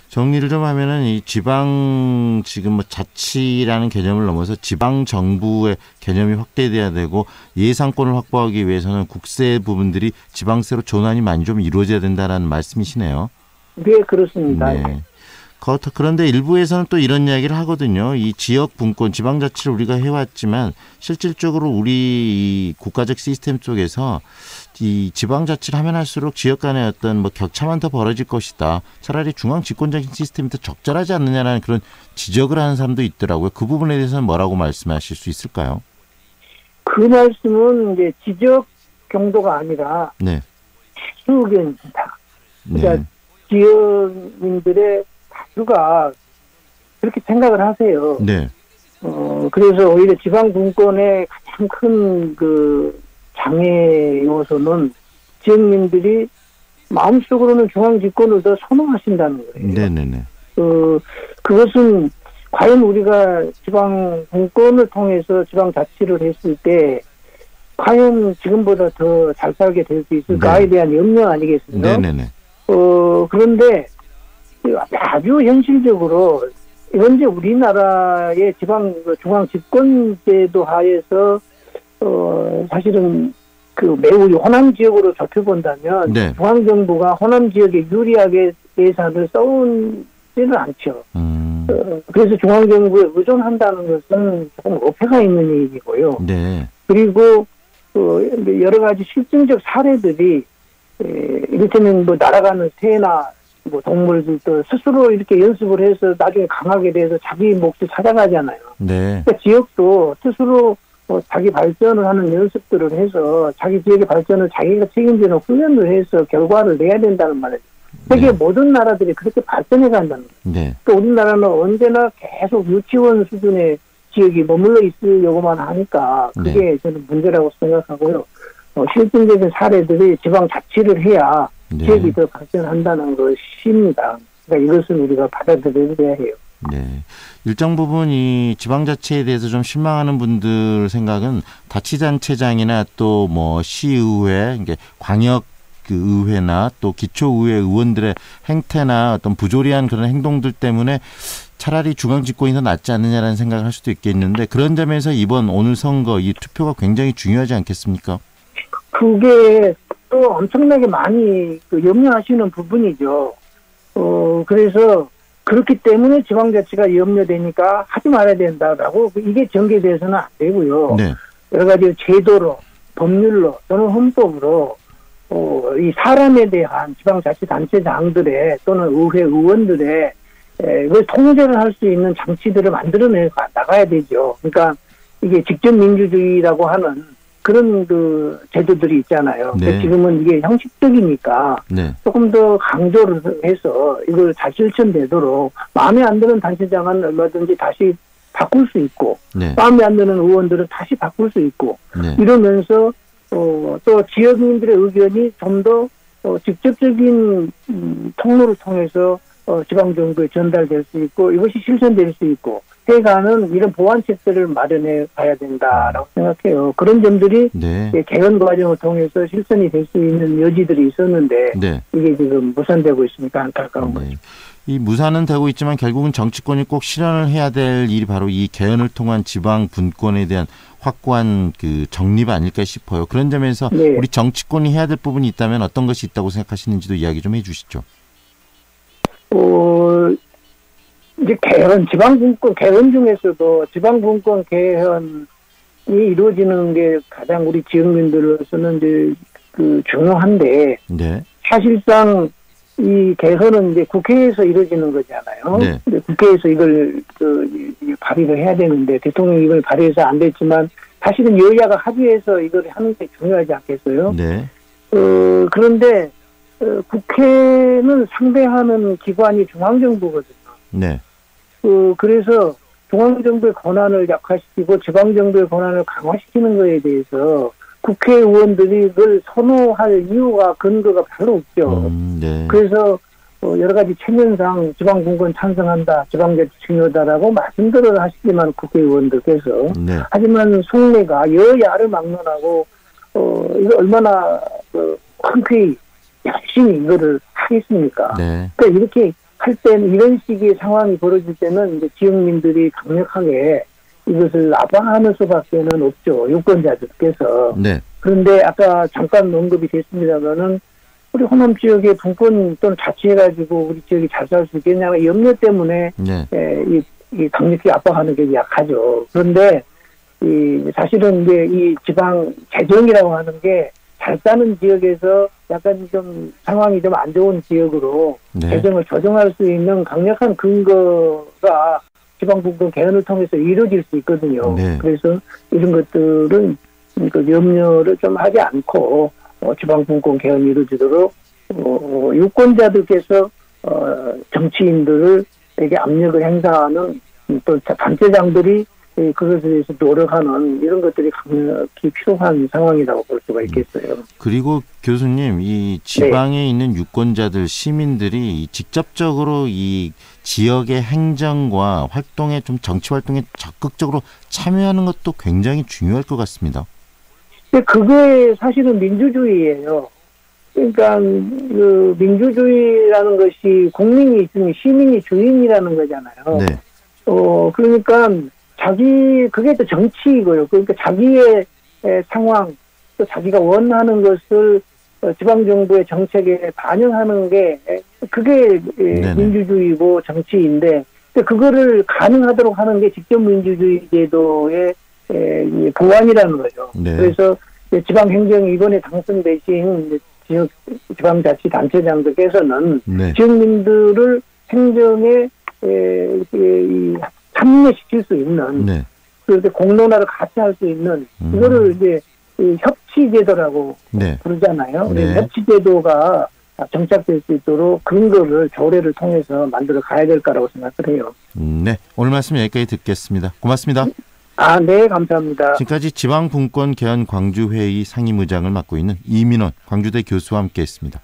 정리를 좀 하면은 이 지방 지금 뭐 자치라는 개념을 넘어서 지방 정부의 개념이 확대돼야 되고 예산권을 확보하기 위해서는 국세 부분들이 지방세로 전환이 많이 좀 이루어져야 된다라는 말씀이시네요. 네, 그렇습니다. 네. 그런데 일부에서는 또 이런 이야기를 하거든요. 이 지역 분권, 지방자치를 우리가 해왔지만 실질적으로 우리 이 국가적 시스템 속에서 이 지방자치를 하면 할수록 지역 간의 어떤 뭐 격차만 더 벌어질 것이다. 차라리 중앙 집권적인 시스템이 더 적절하지 않느냐라는 그런 지적을 하는 사람도 있더라고요. 그 부분에 대해서는 뭐라고 말씀하실 수 있을까요? 그 말씀은 이제 지적 경도가 아니라 네. 다수 의견입니다. 그러니까 네. 지역민들의 다수가 그렇게 생각을 하세요. 네. 그래서 오히려 지방 분권의 가장 큰 그 장애 요소는 지역민들이 마음속으로는 중앙 집권을 더 선호하신다는 거예요. 네네네. 그것은 과연 우리가 지방 분권을 통해서 지방 자치를 했을 때 과연 지금보다 더 잘 살게 될 수 있을까에 대한 염려 아니겠습니까? 네네네. 그런데 아주 현실적으로 현재 우리나라의 중앙 집권제도 하에서 사실은 그 매우 호남 지역으로 좁혀본다면 네. 중앙 정부가 호남 지역에 유리하게 예산을 써오지는 않죠. 그래서 중앙 정부에 의존한다는 것은 조금 어폐가 있는 얘기고요. 네. 그리고 여러 가지 실증적 사례들이 이를테면 뭐 날아가는 새나 뭐 동물들도 스스로 이렇게 연습을 해서 나중에 강하게 돼서 자기 몫을 찾아가잖아요. 네. 그러니까 지역도 스스로 자기 발전을 하는 연습들을 해서 자기 지역의 발전을 자기가 책임지는 훈련을 해서 결과를 내야 된다는 말이에요. 세계 네. 모든 나라들이 그렇게 발전해 간다는 거예요. 네. 그러니까 우리나라는 언제나 계속 유치원 수준의 지역이 머물러 있으려고만 하니까 그게 네. 저는 문제라고 생각하고요. 실질적인 사례들이 지방 자치를 해야 네. 지역이 더 발전한다는 것입니다. 그러니까 이것은 우리가 받아들여야 해요. 네. 일정 부분 이 지방자치에 대해서 좀 실망하는 분들 생각은 자치단체장이나 또 뭐 시의회, 이게 광역 그 의회나 또 기초의회 의원들의 행태나 어떤 부조리한 그런 행동들 때문에 차라리 중앙 집권이 더 낫지 않느냐라는 생각을 할 수도 있겠는데 그런 점에서 이번 오늘 선거 이 투표가 굉장히 중요하지 않겠습니까? 그게 또 엄청나게 많이 염려하시는 부분이죠. 그래서 그렇기 때문에 지방자치가 염려되니까 하지 말아야 된다라고 이게 전개돼서는 안 되고요. 네. 여러 가지 제도로, 법률로 또는 헌법으로 이 사람에 대한 지방자치단체장들의 또는 의회 의원들의 이걸 통제를 할 수 있는 장치들을 만들어내 나가야 되죠. 그러니까 이게 직접 민주주의라고 하는 그런 그 제도들이 있잖아요. 네. 지금은 이게 형식적이니까 네. 조금 더 강조를 해서 이걸 잘 실천되도록 마음에 안 드는 단체장은 얼마든지 다시 바꿀 수 있고 네. 마음에 안 드는 의원들은 다시 바꿀 수 있고 네. 이러면서 또 지역민들의 의견이 좀 더 직접적인 통로를 통해서 지방정부에 전달될 수 있고 이것이 실천될 수 있고 해가는 이런 보완책들을 마련해 가야 된다라고 생각해요. 그런 점들이 네. 개헌 과정을 통해서 실천이 될 수 있는 여지들이 있었는데 네. 이게 지금 무산되고 있으니까 안타까운 거죠. 이 무산은 되고 있지만 결국은 정치권이 꼭 실현을 해야 될 일이 바로 이 개헌을 통한 지방 분권에 대한 확고한 그 정립 아닐까 싶어요. 그런 점에서 네. 우리 정치권이 해야 될 부분이 있다면 어떤 것이 있다고 생각하시는지도 이야기 좀 해주시죠. 이제 개헌 중에서도 지방분권 개헌이 이루어지는 게 가장 우리 지역민들로서는 이제 중요한데 네. 사실상 이 개헌은 이제 국회에서 이루어지는 거잖아요. 네. 근데 국회에서 이걸 발의를 해야 되는데 대통령이 이걸 발의해서 안 됐지만 사실은 여야가 합의해서 이걸 하는 게 중요하지 않겠어요? 네. 그런데 국회는 상대하는 기관이 중앙정부거든요. 네. 그래서 중앙정부의 권한을 약화시키고 지방정부의 권한을 강화시키는 것에 대해서 국회의원들이 그걸 선호할 이유가 근거가 별로 없죠. 네. 그래서 여러 가지 체면상 지방분권 찬성한다, 지방자치 중요하다라고 말씀들을 하시지만 국회의원들께서 네. 하지만 속내가 여야를 막론하고 이거 얼마나 흔쾌히 열심히 이거를 하겠습니까? 네. 그러니까 이렇게 할 때는 이런 식의 상황이 벌어질 때는 이제 지역민들이 강력하게 이것을 압박하는 수밖에는 없죠. 유권자들께서. 네. 그런데 아까 잠깐 언급이 됐습니다만은 우리 호남 지역의 분권 또는 자치해가지고 우리 지역이 잘 살 수 있겠냐는 염려 때문에 네. 이 강력히 압박하는 게 약하죠. 그런데 사실은 이제 이 지방 재정이라고 하는 게 잘 사는 지역에서 약간 좀 상황이 좀 안 좋은 지역으로 네. 재정을 조정할 수 있는 강력한 근거가 지방분권 개헌을 통해서 이루어질 수 있거든요. 네. 그래서 이런 것들은 그 염려를 좀 하지 않고 지방분권 개헌이 이루어지도록 유권자들께서 정치인들에게 압력을 행사하는 또 단체장들이 그것에 대해서 노력하는 이런 것들이 강력히 필요한 상황이라고 볼 수가 있겠어요. 그리고 교수님, 이 지방에 있는 유권자들, 시민들이 직접적으로 이 지역의 행정과 활동에 좀 정치 활동에 적극적으로 참여하는 것도 굉장히 중요할 것 같습니다. 근데 그게 사실은 민주주의예요. 그러니까 그 민주주의라는 것이 국민이 있으면 시민이 주인이라는 거잖아요. 네. 그러니까 그게 또 정치이고요. 그러니까 자기의 상황, 또 자기가 원하는 것을 지방정부의 정책에 반영하는 게, 그게 네네. 민주주의고 정치인데, 그거를 가능하도록 하는 게 직접 민주주의 제도의 보완이라는 거죠. 네. 그래서 지방행정이 이번에 당선되신 지방자치단체장들께서는 네. 지역민들을 행정에 참여시킬 수 있는, 네. 그래서 공론화를 같이 할 수 있는, 이거를 이제 협치제도라고 네. 부르잖아요. 네. 협치제도가 정착될 수 있도록 근거를 조례를 통해서 만들어 가야 될 거라고 생각을 해요. 네. 오늘 말씀 여기까지 듣겠습니다. 고맙습니다. 네, 감사합니다. 지금까지 지방분권 개헌 광주회의 상임의장을 맡고 있는 이민원 광주대 교수와 함께했습니다.